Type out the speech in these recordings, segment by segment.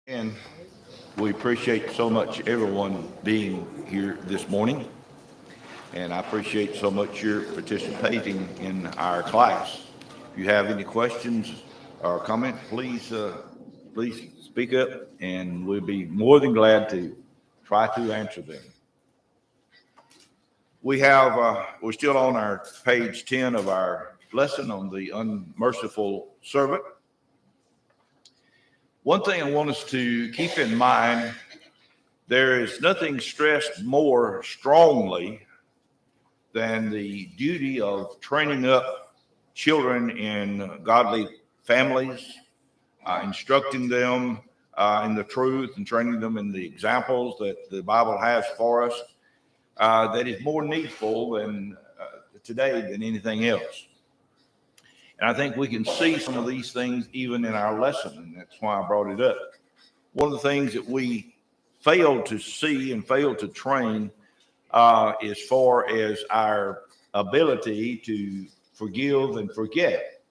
And we appreciate so much everyone being here this morning, and I appreciate so much your participating in our class. If you have any questions or comments, please speak up, and we'll be more than glad to try to answer them. We're still on our page 10 of our lesson on the unmerciful servant. One thing I want us to keep in mind, there is nothing stressed more strongly than the duty of training up children in godly families, instructing them in the truth and training them in the examples that the Bible has for us. That is more needful than today than anything else. And I think we can see some of these things even in our lesson, and that's why I brought it up. One of the things that we fail to see and fail to train as far as our ability to forgive and forget.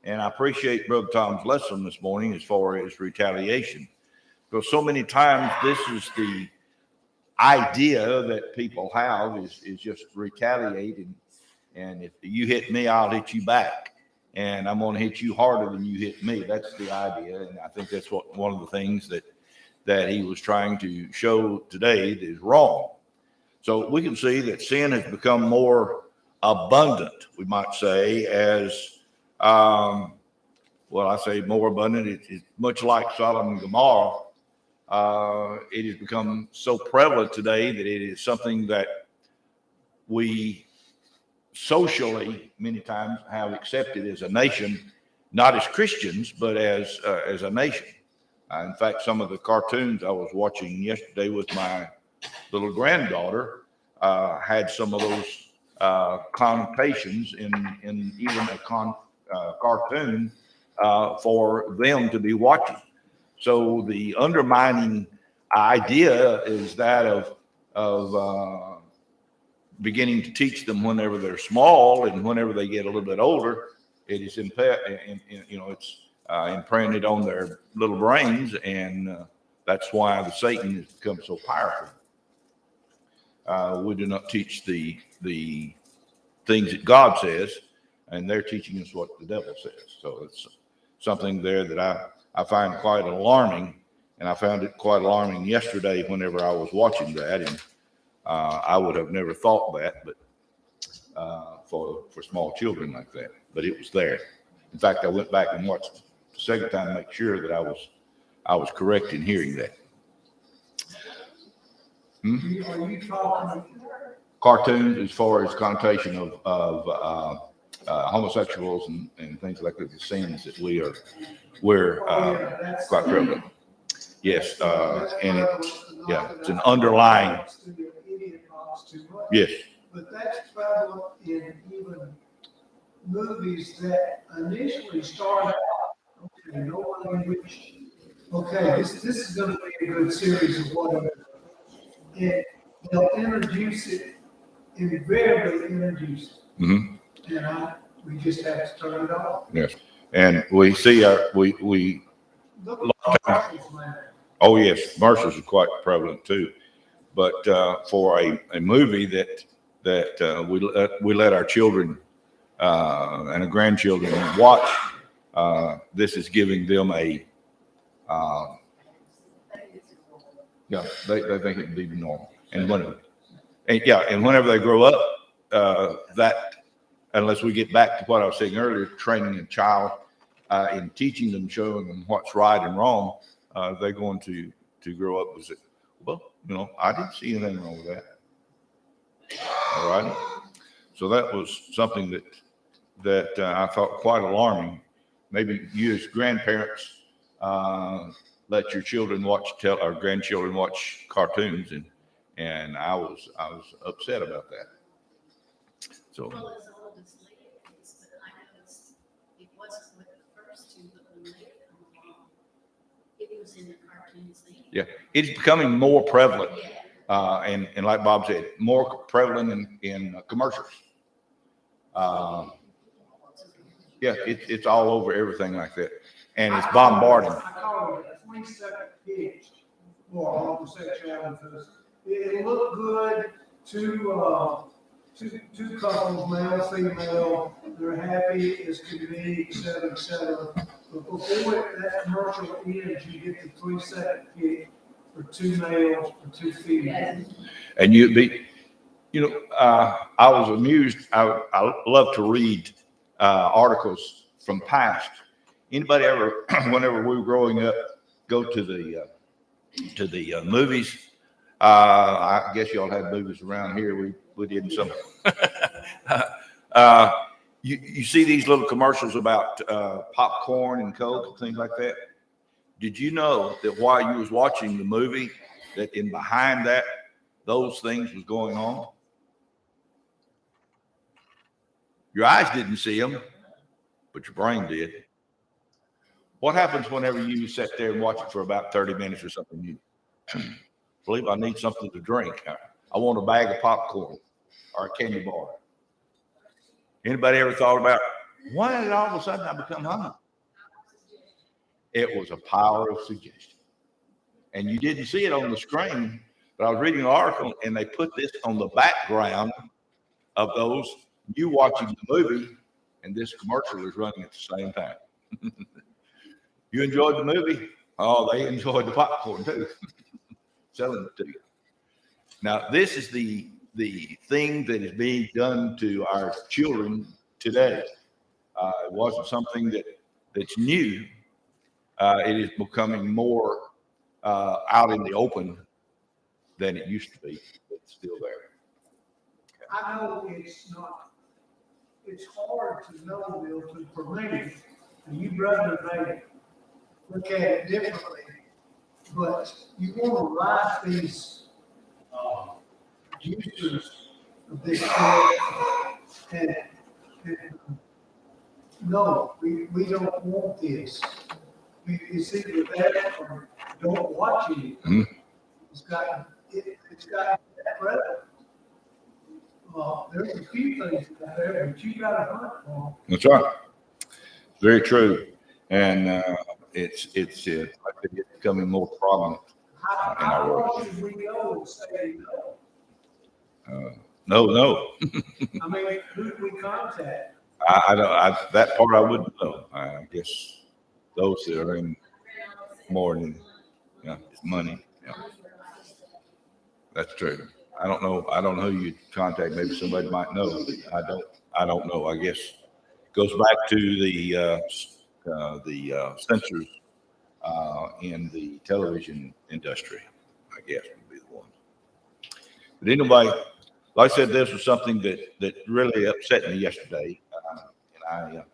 And I appreciate Brother Tom's lesson this morning as far as retaliation, because so many times this is the idea that people have is just retaliating. And if you hit me, I'll hit you back. And I'm going to hit you harder than you hit me. That's the idea. And I think that's what one of the things that he was trying to show today that is wrong. So we can see that sin has become more abundant, we might say, as, I say more abundant. It's much like Sodom and Gomorrah. It has become so prevalent today that it is something that we socially many times have accepted as a nation, not as Christians, but as a nation. In fact, some of the cartoons I was watching yesterday with my little granddaughter had some of those connotations in even a cartoon for them to be watching. So the undermining idea is that of beginning to teach them whenever they're small, and whenever they get a little bit older, it is it's imprinted on their little brains, and that's why the Satan has become so powerful. We do not teach the things that God says, and they're teaching us what the devil says. So it's something there that I find quite alarming, and I found it quite alarming yesterday whenever I was watching that, and I would have never thought that, but for small children like that, but it was there. In fact, I went back and watched the second time to make sure that I was correct in hearing that. Are you talking Cartoons as far as connotation of homosexuals and things like that, the sins that we're quite prevalent. Yes, and it's an underlying. Yes. But that's prevalent in even movies that initially start out, okay, no language. Okay, this is going to be a good series of whatever. And they'll introduce it, invariably introduce it. Mm-hmm. And we just have to turn it off. Yes. And we see we Look at commercials, man. oh yes, commercials are quite prevalent too. But for a movie that we let our children and our grandchildren watch, this is giving them a yeah, they think it would be normal. And whenever they grow up, that unless we get back to what I was saying earlier, training a child in teaching them, showing them what's right and wrong, they're going to grow up and say, well, I didn't see anything wrong with that. All right. So that was something that I thought quite alarming. Maybe you as grandparents let your children our grandchildren watch cartoons, and I was upset about that. So. Well, as old as Leah is, but I noticed it wasn't with the first two, but when they come along, it was in the cartoons then. Yeah, it's becoming more prevalent, and like Bob said, more prevalent in commercials. Yeah, it's all over everything like that, and it's bombarding. I call it a 3-second pitch for homosexuality. It looked good to two couples, male, female. They're happy as can be, et cetera, et cetera. But before that commercial ends, you get the 3-second pitch for two males or two females. And I was amused. I love to read articles from past. Anybody ever, whenever we were growing up, go to the movies? I guess y'all had movies around here. We did some. You see these little commercials about popcorn and Coke and things like that. Did you know that while you was watching the movie, that in behind that, those things was going on? Your eyes didn't see them, but your brain did. What happens whenever you sit there and watch it for about 30 minutes or something? You believe I need something to drink. I want a bag of popcorn or a candy bar. Anybody ever thought about why did all of a sudden I become hungry? It was a power of suggestion. And you didn't see it on the screen, but I was reading an article and they put this on the background of those you watching the movie, and this commercial is running at the same time. You enjoyed the movie? Oh, they enjoyed the popcorn too. Selling it to you. Now, this is the thing that is being done to our children today. It wasn't something that's new. It is becoming more out in the open than it used to be. It's still there. I know it's hard to know, Milton, for me, and you brother may look at it differently, but you want to write these users of this and no, we don't want this. It's either that or don't watch it. Mm-hmm. It's got that prevalent. There's a few things out there, but you got to hunt for them. That's right. Very true. And it's becoming more prominent in our How world. far should we go and say no? No. I mean, who do we contact? I don't. That part I wouldn't know. I guess those that are in more than it's money. Yeah, that's true. I don't know. I don't know who you contact. Maybe somebody might know. I don't. I don't know. I guess it goes back to the censors in the television industry. I guess would be the one. But anyway, like I said, this was something that really upset me yesterday, and I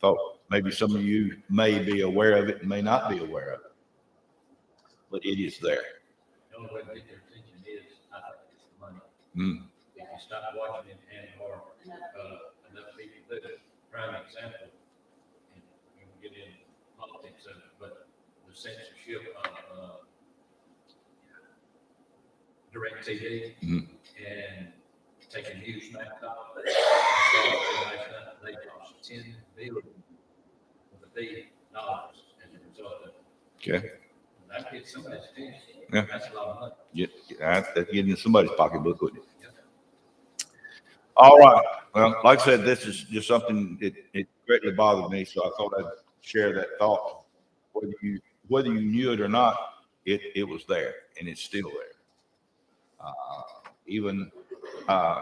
thought maybe some of you may be aware of it and may not be aware of it, but it is there. The only way to get their attention is, I think, it's the money. Mm. If you stop watching it and or enough people do it, prime example, and we can get in politics of it, but the censorship of direct TV and taking Newsmax off. Last night they cost $10 billion with a B dollars as a result of it. Okay. That gets somebody's attention. Yeah. That's a lot of money. That's getting in somebody's pocketbook, wouldn't it? Yeah. All right. Well, like I said, this is just something it greatly bothered me, so I thought I'd share that thought. Whether you knew it or not, it was there, and it's still there. Even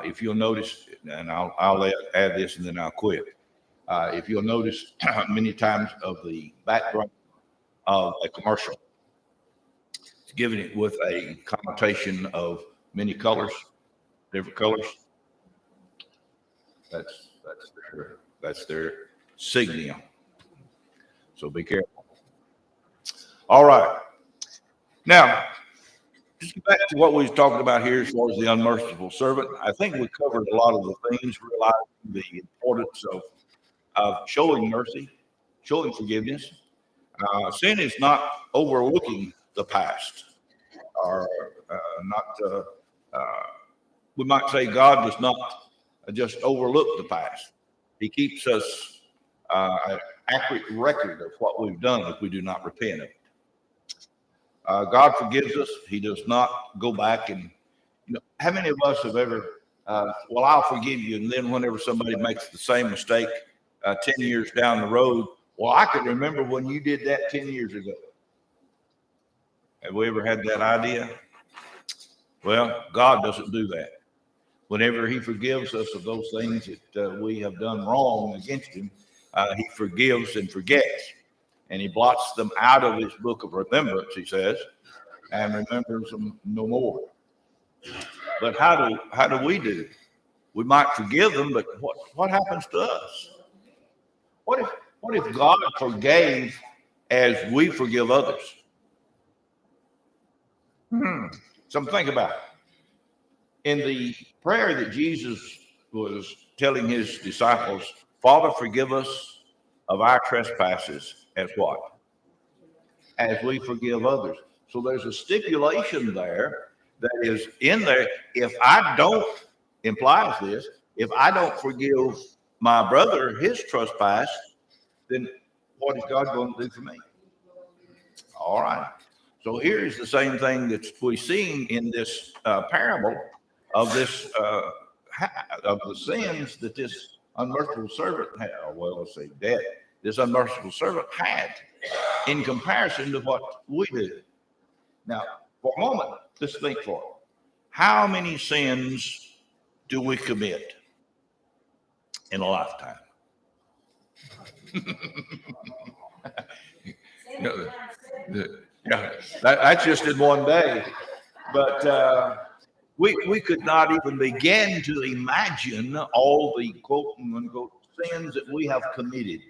if you'll notice, and I'll add this and then I'll quit. If you'll notice, many times of the background of a commercial, it's giving it with a connotation of many colors, different colors. That's their signal. So be careful. All right. Now, just get back to what we were talking about here as far as the unmerciful servant. I think we covered a lot of the things, realizing the importance of showing mercy, showing forgiveness. Sin is not overlooking the past, or we might say God does not just overlook the past. He keeps us an accurate record of what we've done if we do not repent of it. God forgives us. He does not go back and, how many of us have ever, well, I'll forgive you. And then whenever somebody makes the same mistake 10 years down the road, well, I can remember when you did that 10 years ago. Have we ever had that idea? Well, God doesn't do that. Whenever he forgives us of those things that we have done wrong against him, he forgives and forgets. And he blots them out of his book of remembrance, he says, and remembers them no more. But how do we do? We might forgive them, but what happens to us? What if God forgave as we forgive others? Something to think about. In the prayer that Jesus was telling his disciples, Father, forgive us of our trespasses as what? As we forgive others. So there's a stipulation there that is in there. If I don't, implies this, if I don't forgive my brother his trespass, then what is God going to do for me? All right. So here's the same thing that we're seeing in this parable of this of the sins that this unmerciful servant had. Well, let's say death. This unmerciful servant had in comparison to what we do. Now, for a moment, let's think for it. How many sins do we commit in a lifetime? Yeah, that's just in one day. But we could not even begin to imagine all the quote unquote sins that we have committed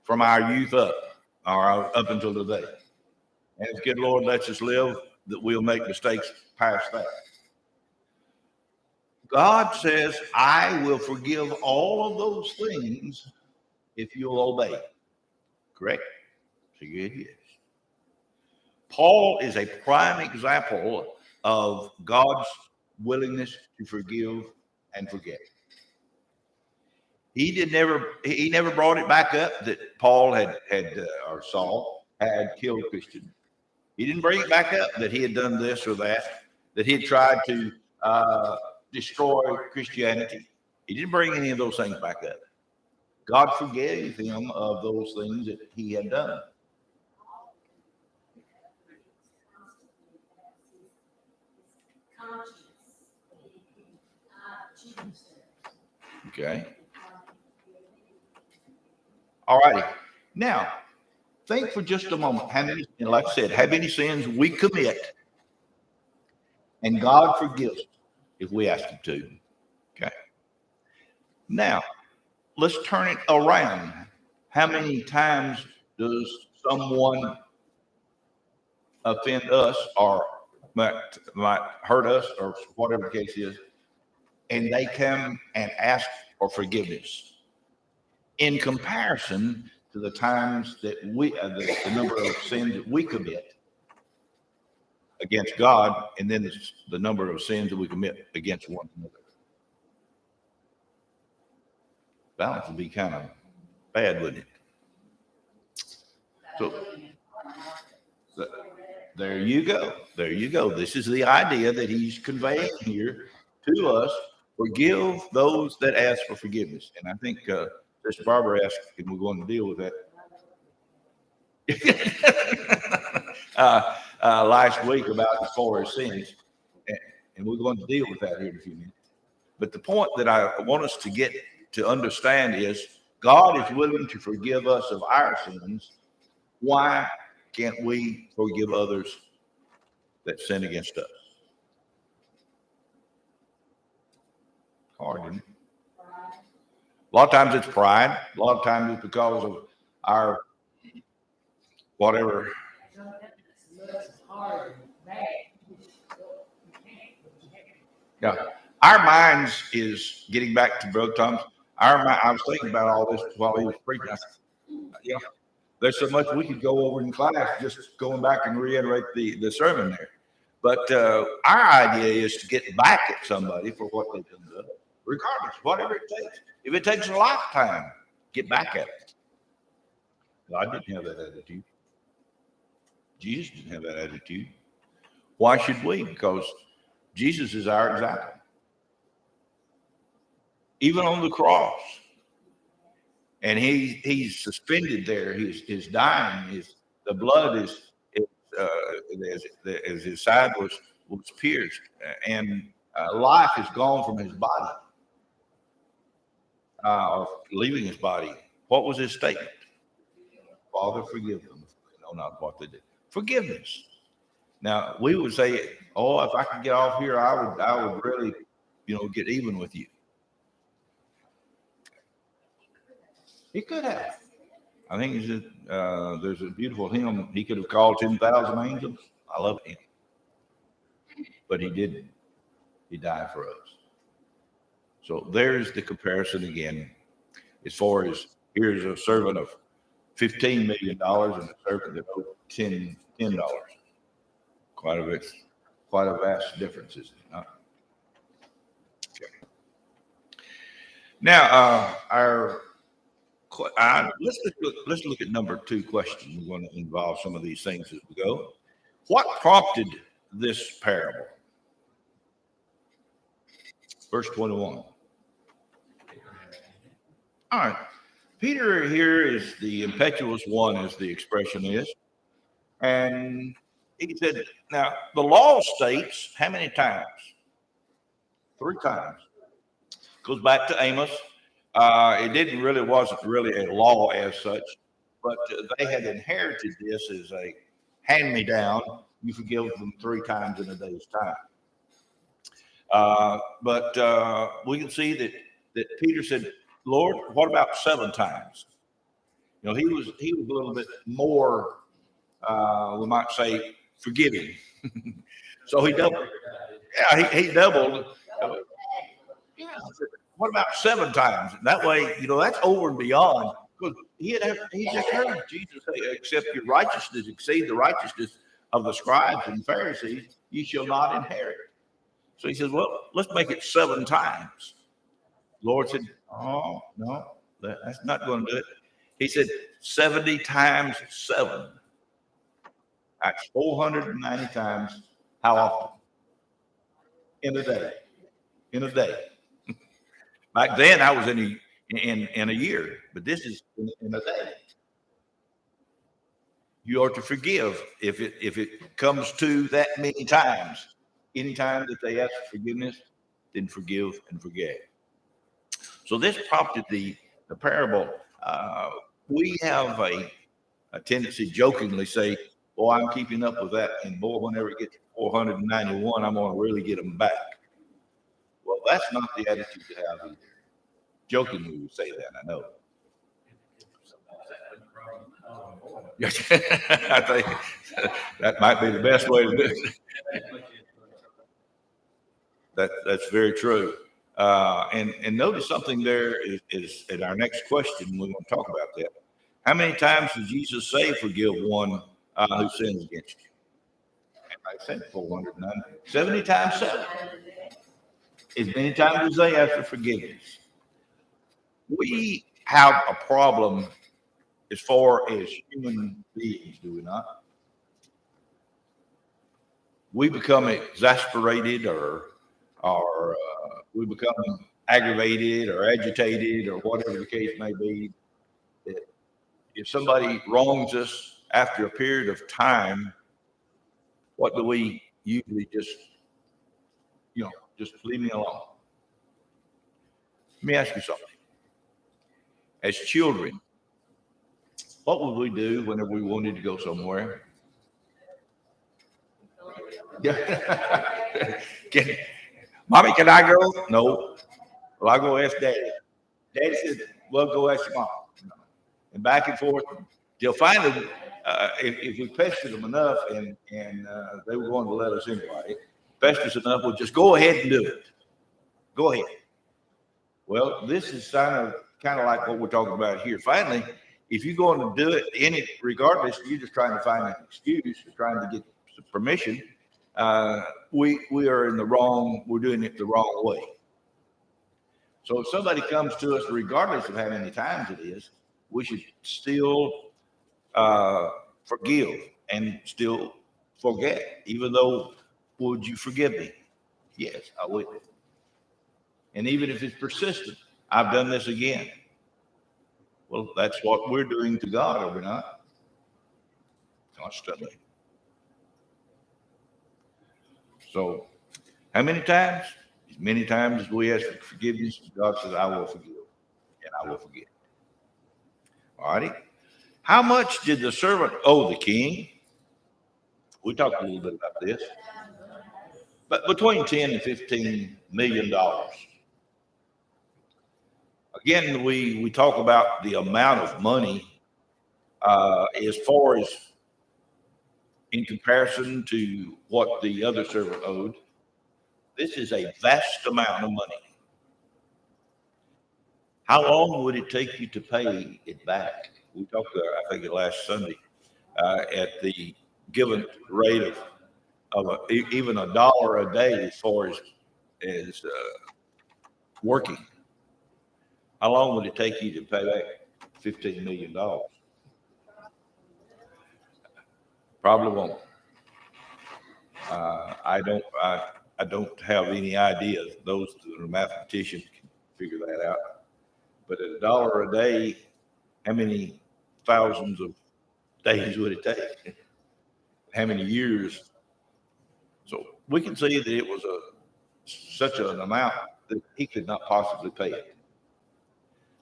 from our youth up, or up until today. And if good Lord lets us live, that we'll make mistakes past that. God says, I will forgive all of those things if you'll obey. Correct? So it is. Paul is a prime example of God's willingness to forgive and forget. he never brought it back up that Paul had or Saul had killed Christians. He didn't bring it back up that he had done this or that he had tried to destroy Christianity. He didn't bring any of those things back up. God forgave him of those things that he had done. Okay. All righty. Now, think for just a moment how many, and like I said, how many sins we commit and God forgives if we ask him to. Okay. Now, let's turn it around. How many times does someone offend us or might hurt us or whatever the case is, and they come and ask for forgiveness in comparison to the times that we, the number of sins that we commit against God, and then the number of sins that we commit against one another? Balance would be kind of bad, wouldn't it? So there you go. There you go. This is the idea that he's conveying here to us. Forgive those that ask for forgiveness. And I think Sister Barbara asked if we're going to deal with that last week about as far as sins. And we're going to deal with that here in a few minutes. But the point that I want us to get to understand is God is willing to forgive us of our sins. Why can't we forgive others that sin against us? Hard, isn't it? A lot of times it's pride. A lot of times it's because of our whatever. Yeah, our minds is getting back to Brother Tom's. I was thinking about all this while he was preaching. I said, yeah, there's so much we could go over in class just going back and reiterate the sermon there. But our idea is to get back at somebody for what they've done, regardless, whatever it takes. If it takes a lifetime, get back at it. God didn't have that attitude. Jesus didn't have that attitude. Why should we? Because Jesus is our example. Even on the cross. And he's suspended there. He's dying. The blood is as his side was pierced, and life is gone from his body, or leaving his body. What was his statement? Father, forgive them. They know not what they did. Forgiveness. Now we would say, "Oh, if I could get off here, I would really, get even with you." He could have. I think there's a beautiful hymn. He could have called 10,000 angels. I love him. But he didn't. He died for us. So there's the comparison again. As far as here's a servant of $15 million and a servant that owed $10. Quite a vast difference, isn't it? Huh? Okay. Now, let's look at number 2 question. We're going to involve some of these things as we go. What prompted this parable? Verse 21. All right. Peter here is the impetuous one, as the expression is. And he said, now, the law states how many times? 3 times. Goes back to Amos. It wasn't really a law as such, but they had inherited this as a hand-me-down. You forgive them 3 times in a day's time. But we can see that Peter said, Lord, what about 7 times? He was a little bit more, we might say, forgiving. So he doubled. Yeah, he doubled. Yeah. What about 7 times? That way, that's over and beyond. Because he just heard Jesus say, except your righteousness exceed the righteousness of the scribes and Pharisees, you shall not inherit. So he says, well, let's make it 7 times. The Lord said, Oh, no, that's not going to do it. He said 70 times 7. That's 490 times. How often? In a day. In a day. Back then, I was in a year, but this is in a day. You are to forgive if it comes to that many times. Anytime that they ask for forgiveness, then forgive and forget. So this prompted the parable. We have a tendency jokingly say, "Oh, I'm keeping up with that," and boy, whenever it gets to 491, I'm going to really get them back. Well, that's not the attitude to have either. Jokingly, we say that. I know. I think that might be the best way to do it. That's very true. And notice something there is in our next question. We want to talk about that. How many times did Jesus say, "Forgive one who sins against you"? And I said 409, 70 times 7. As many times as they ask for forgiveness. We have a problem as far as human beings, do we not? We become exasperated or we become aggravated or agitated or whatever the case may be. That if somebody wrongs us after a period of time, what do we usually just leave me alone? Let me ask you something. As children, what would we do whenever we wanted to go somewhere? Yeah. Mommy, can I go? No. Well, I'll go ask Daddy. Daddy said, well, go ask your mom. And back and forth till finally, if we pestered them enough and they were going to let us anyway, pestered us enough, we'll just go ahead and do it. Go ahead. Well, this is kind of like what we're talking about here. Finally, if you're going to do it, regardless, you're just trying to find an excuse, you're trying to get permission. We are in the wrong. We're doing it the wrong way. So if somebody comes to us, regardless of how many times it is, we should still forgive and still forget. Even though, would you forgive me? Yes, I would. And even if it's persistent, I've done this again. Well, that's what we're doing to God, are we not? Constantly. So, how many times? As many times as we ask for forgiveness, God says, I will forgive and I will forget. All righty. How much did the servant owe the king? We talked a little bit about this. But between 10 and $15 million. Again, we talk about the amount of money as far as in comparison to what the other servant owed. This is a vast amount of money. How long would it take you to pay it back? We talked, I think, last Sunday at the given rate of even $1 a day as far as working. How long would it take you to pay back $15 million? Probably won't. I don't have any idea. Those that are mathematicians can figure that out. But at $1 a day, how many thousands of days would it take? How many years? So we can see that it was such an amount that he could not possibly pay it.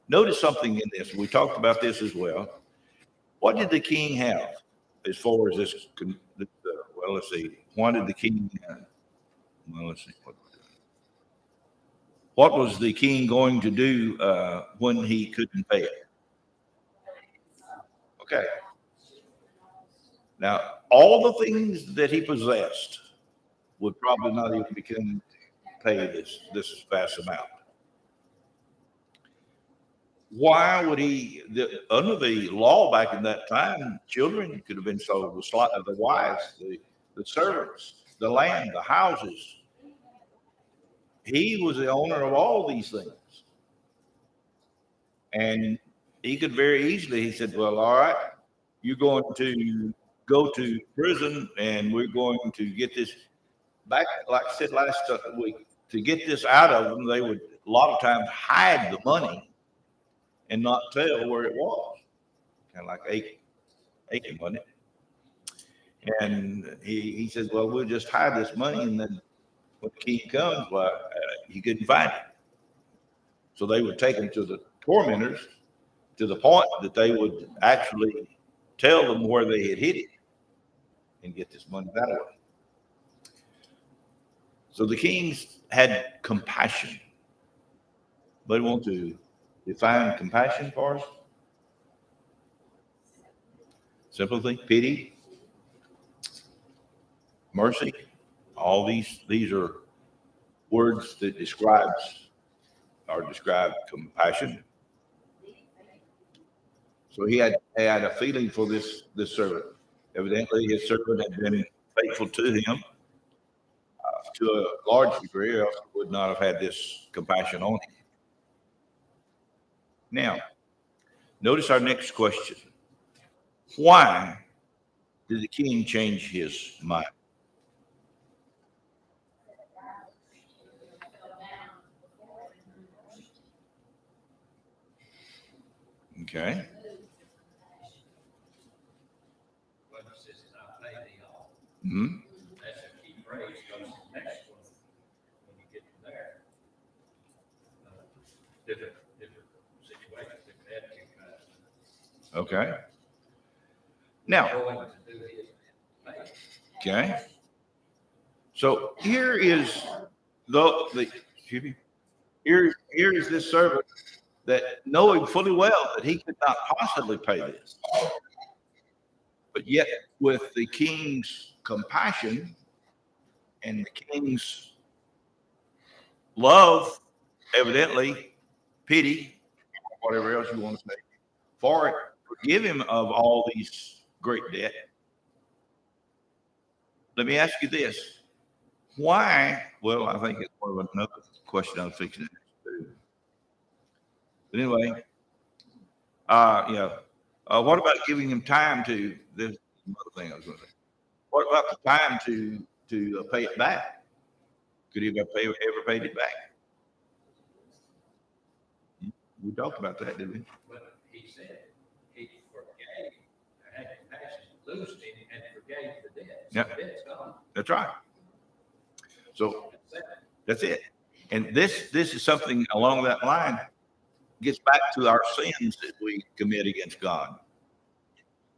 Notice something in this. We talked about this as well. What did the king have as far as this? Well, let's see. Why did the king? Well, let's see. What was the king going to do when he couldn't pay it? Okay. Now, all the things that he possessed would probably not even become pay this vast amount. Why would he? Under the law back in that time, children could have been sold. The wives, the servants, the land, the houses. He was the owner of all these things. And he could very easily, he said, well, all right, you're going to go to prison and we're going to get this back. Like I said last week, to get this out of them, they would a lot of times hide the money and not tell where it was. Kind of like Aiken, wasn't it? And he says, well, we'll just hide this money. And then when the king comes, well, he couldn't find it. So they would take him to the tormentors to the point that they would actually tell them where they had hid it and get this money that way. So the kings had compassion. But want to define compassion for us? Sympathy, pity, mercy. All these are words that describe compassion. So he had a feeling for this servant. Evidently, his servant had been faithful to him to a large degree, or else he would not have had this compassion on him. Now, notice our next question. Why did the king change his mind? Okay. Well, it says, I pay thee all. Hmm. That's a key phrase, because the next one, when you get from there, different situations, different attitude. Okay. Now, Going to do his pay. okay. So here is the excuse me. Here is this servant that knowing fully well that he could not possibly pay this. But yet with the king's compassion and the king's love, evidently, pity, whatever else you want to say, for it, forgive him of all these great debt. Let me ask you this. Why? Well, I think it's more of another question I was fixing to do. But anyway, what about giving him time to this other thing I was going to say? What about the time to pay it back? Could he ever paid it back? We talked about that, didn't we? But he said, he forgave, had compassion, loosed him, and forgave the debt. So Yep. the debt's gone. That's right. So that's it. And this is something along that line gets back to our sins that we commit against God.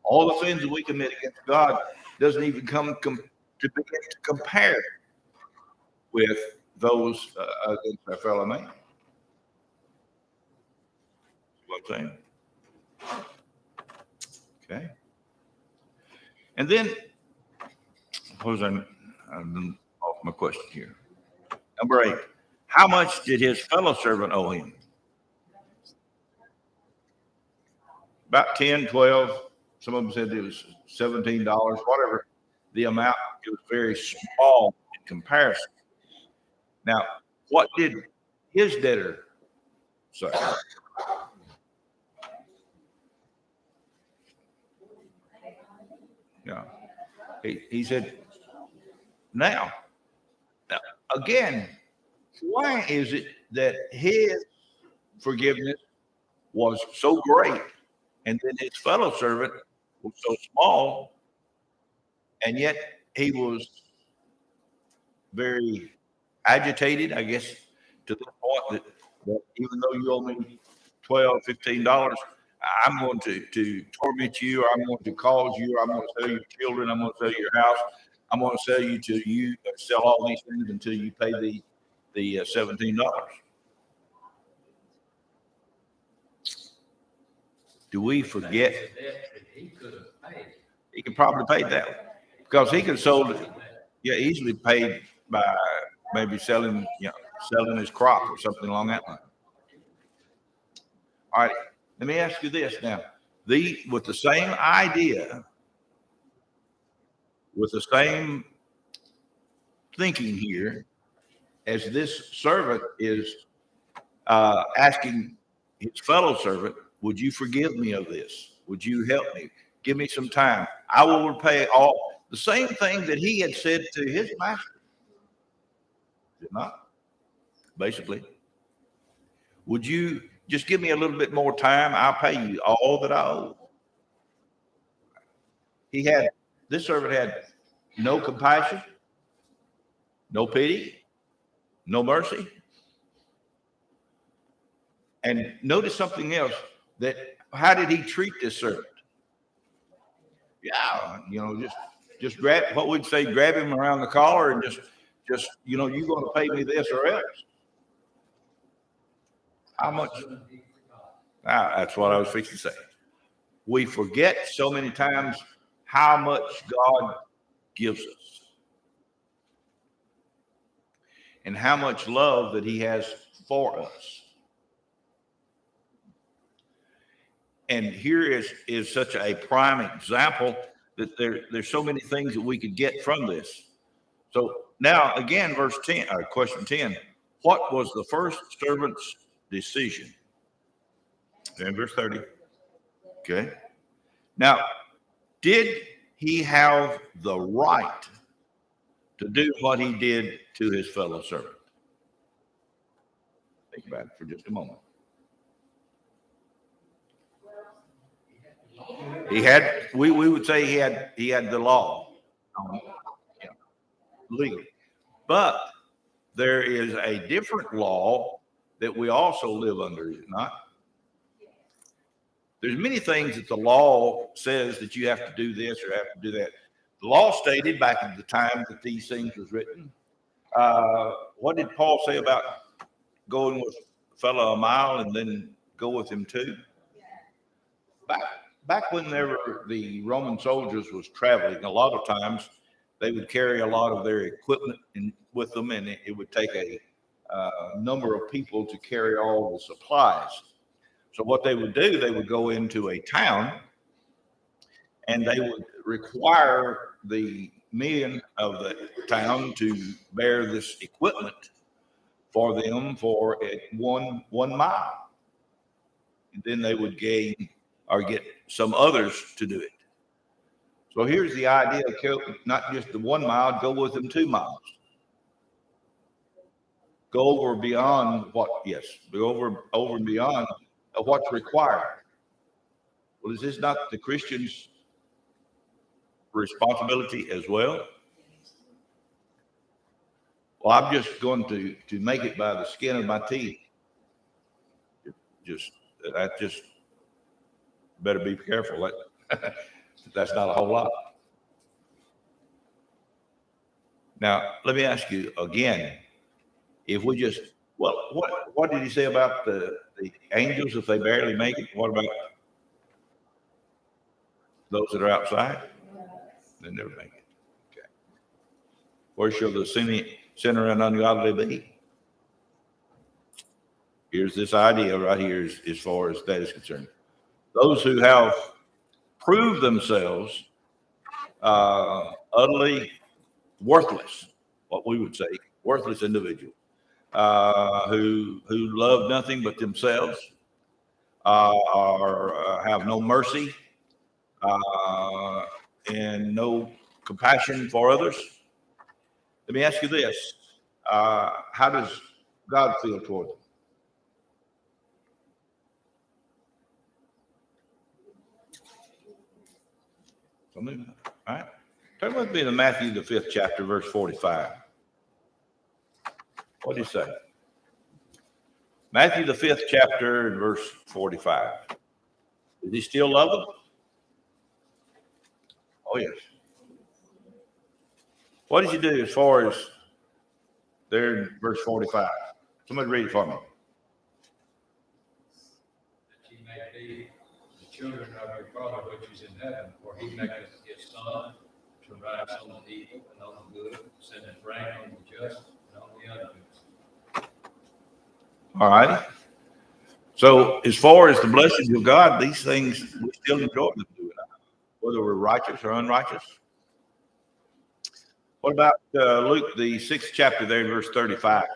All the sins that we commit against God doesn't even come to begin to compare with those against our fellow man. See what I'm saying? Okay. And then, suppose I'm off my question here. Number 8. How much did his fellow servant owe him? About 10, 12. Some of them said it was $17, whatever the amount. It was very small in comparison. Now, what did his debtor say? Yeah. He said, now, again, why is it that his forgiveness was so great and then his fellow servant was so small, and yet he was very agitated, I guess, to the point that even though you owe me $12, $15, I'm going to torment you, or I'm going to cause you, or I'm going to sell your children, I'm going to sell your house, I'm going to sell you till you sell all these things until you pay the $17. Do we forget? That was a debt that he could have paid. He could probably pay that because he could have sold it. Yeah, easily paid by maybe selling his crop or something along that line. All right, let me ask you this now. With the same idea, with the same thinking here, as this servant is asking his fellow servant, would you forgive me of this? Would you help me? Give me some time. I will repay all. The same thing that he had said to his master. Did not? Basically. Would you just give me a little bit more time? I'll pay you all that I owe. This servant had no compassion, no pity, no mercy. And notice something else, that how did he treat this servant? Yeah, just grab what we'd say, grab him around the collar and just you're going to pay me this or else. How much? That's what I was fixing to say. We forget so many times how much God gives us and how much love that he has for us. And here is such a prime example that there's so many things that we could get from this. So now again, verse 10, question 10, what was the first servant's decision? And verse 30. Okay. Now, did he have the right to do what he did to his fellow servant? Think about it for just a moment. He had, we would say he had the law, legally. But there is a different law that we also live under, is it not? There's many things that the law says that you have to do this or have to do that. The law stated back at the time that these things was written. What did Paul say about going with a fellow a mile and then go with him 2? Back whenever the Roman soldiers was traveling, a lot of times they would carry a lot of their equipment with them, and it would take a number of people to carry all the supplies. So what they would do, they would go into a town and they would require the men of the town to bear this equipment for them for 1 mile. And then they would gain or get some others to do it. So here's the idea of not just the 1 mile, go with them 2 miles. Go over beyond go over and beyond what's required. Well, is this not the Christian's responsibility as well? Well, I'm just going to make it by the skin of my teeth. I just better be careful. That's not a whole lot. Now, let me ask you again, if we just, what did he say about the angels if they barely make it? What about those that are outside? They never make it. Okay. Where shall the sinner and ungodly be? Here's this idea right here as far as that is concerned. Those who have proved themselves utterly worthless, what we would say, worthless individuals, who love nothing but themselves, or have no mercy and no compassion for others. Let me ask you this. How does God feel toward them? All right. Turn with me to Matthew, the 5th chapter, verse 45. What do you say? Matthew, the 5th chapter, and verse 45. Does he still love them? Oh, yes. What did you do as far as there in verse 45? Somebody read it for me. That ye may be the children of your Father which is in heaven, for he maketh his sun to rise on the evil and on the good, sendeth rain on the just and on the unjust. All righty. So as far as the blessings of God, these things we still enjoy them doing, whether we're righteous or unrighteous. What about Luke, the 6th chapter there in verse 35?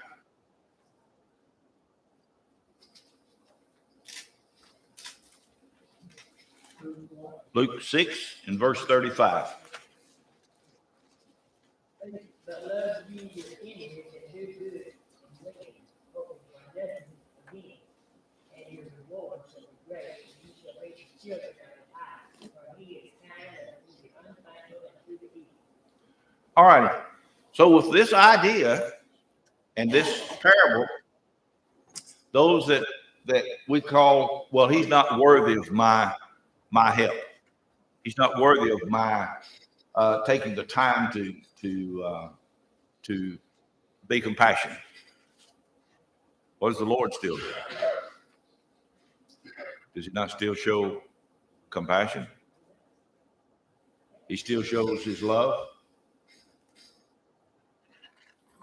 Luke 6 and verse 35. But love ye your enemies and do good and wicked, hoping for nothing again, and your reward shall be great, and you shall reach the children of high, for he is kind unto the unthankful and to the evil. All right. So with this idea and this parable, those that we call, well, he's not worthy of my help. He's not worthy of my taking the time to be compassionate. What does the Lord still do? Does he not still show compassion? He still shows his love.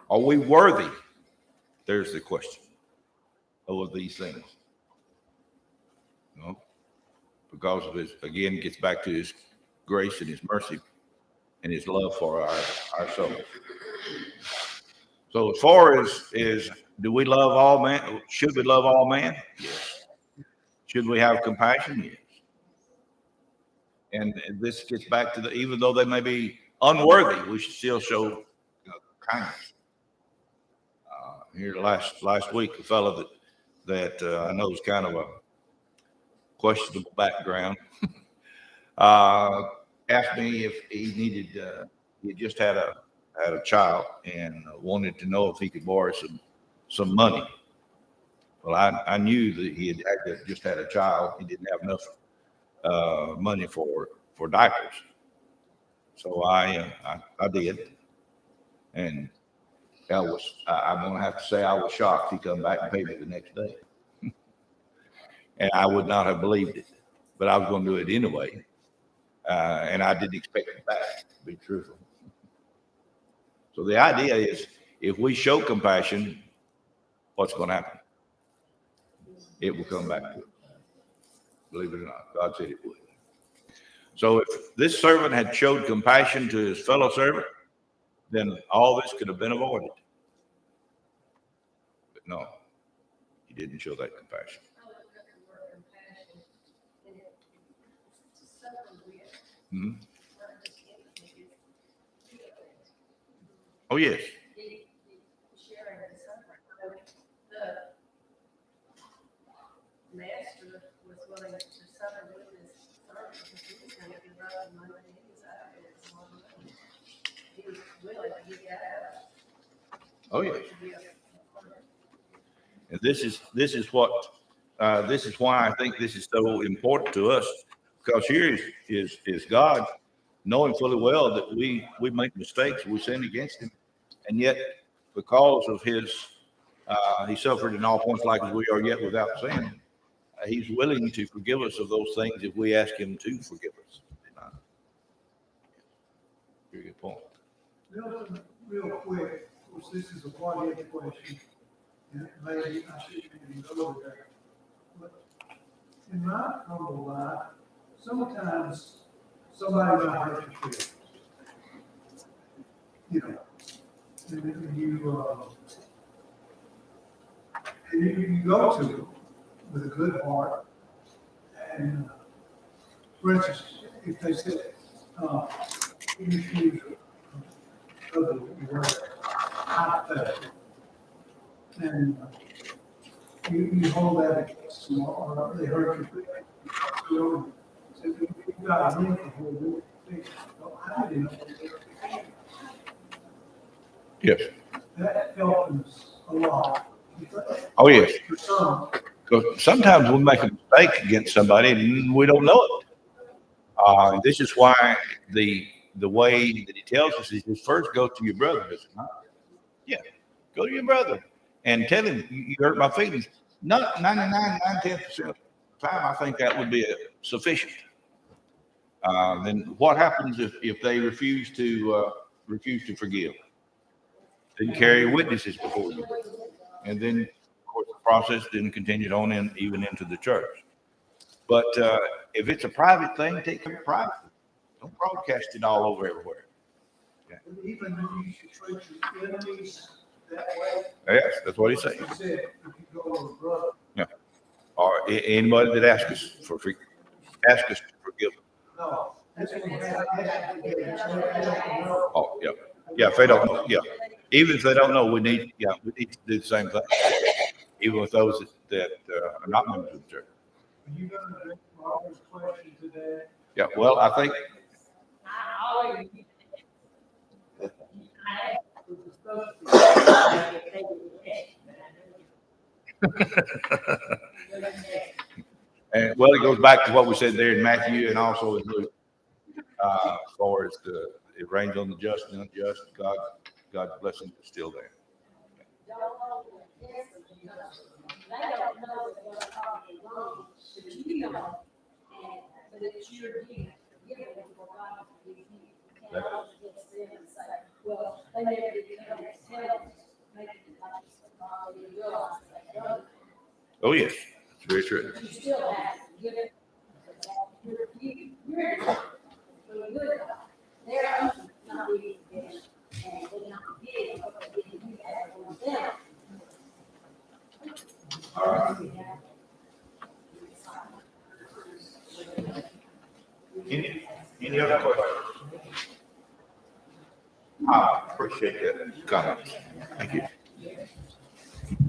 Are we worthy? There's the question. Of these things. No, because of his, again, gets back to his grace and his mercy and his love for our soul. So as far as do we love all man? Should we love all man? Yes. Should we have compassion? Yes. And this gets back to even though they may be unworthy, we should still show kindness. Here last week, a fellow that I know is kind of a questionable background asked me if he needed. He just had a child and wanted to know if he could borrow some money. Well, I knew that he had just had a child. He didn't have enough money for diapers, so I did, and I'm going to have to say I was shocked. He come back and paid me the next day. And I would not have believed it, but I was going to do it anyway. And I didn't expect it back, to be truthful. So the idea is if we show compassion, what's going to happen? It will come back to us. Believe it or not, God said it would. So if this servant had showed compassion to his fellow servant, then all this could have been avoided. But no, he didn't show that compassion. Mm-hmm. Oh, yes. The master was willing to suffer with his servant because he was going to give up the money he was out of it. He was willing to give that up. Oh, yes. And this is why I think this is so important to us, because here is God knowing fully well that we make mistakes, we sin against him, and yet because of his he suffered in all points like as we are yet without sin. He's willing to forgive us of those things if we ask him to forgive us. Very good point. Real quick, of course, this is a what-if question, and maybe I shouldn't even go over there. But in my humble life, sometimes somebody might hurt your feelings. You know, and you go to them with a good heart, and for instance, if they said, you refuse other word, hypothetical, and you hold that against them, or they hurt your feelings. So you got a link to hold it. Well, I didn't know that. Yes. That helps a lot. Oh, yes. For some, Because sometimes we make a mistake against somebody and we don't know it. This is why the way that he tells us is first go to your brother, is it not? Yeah, go to your brother and tell him you hurt my feelings. Not 99.9% of the time, I think that would be sufficient. Then what happens if they refuse to forgive? Then carry witnesses before you, and then of course the process then continued on even into the church. But if it's a private thing, take care of it privately. Don't broadcast it all over everywhere. and even though you should treat your enemies that way. Yes, that's what he's saying. You said, if you go to a brother. Yeah. Or anybody that asks us ask us to forgive them. No, that's what we have, ask to get it. So they don't know. Oh, yeah. Yeah, if they don't know, yeah. Even if they don't know, we need to do the same thing. Even with those that are not members of the church. Are you gonna address Robert's question today? Yeah, well, I think, I always. I was supposed to. They were and well, it goes back to what we said there in Matthew and also in Luke. As far as it rains on the just and unjust, God's blessing is still there. They don't know that they're probably wrong, but you know, and, but it's your duty to give it what God gives you. You can't always get them and say, well, they never did come and tell us, make it like it's God, they realize they don't. Oh, yes, it's very true. But you still have to give it. You're for the good God. They're not really getting, and they're not getting what they did, you have on them. All right. Any other questions? I appreciate that comment. Thank you.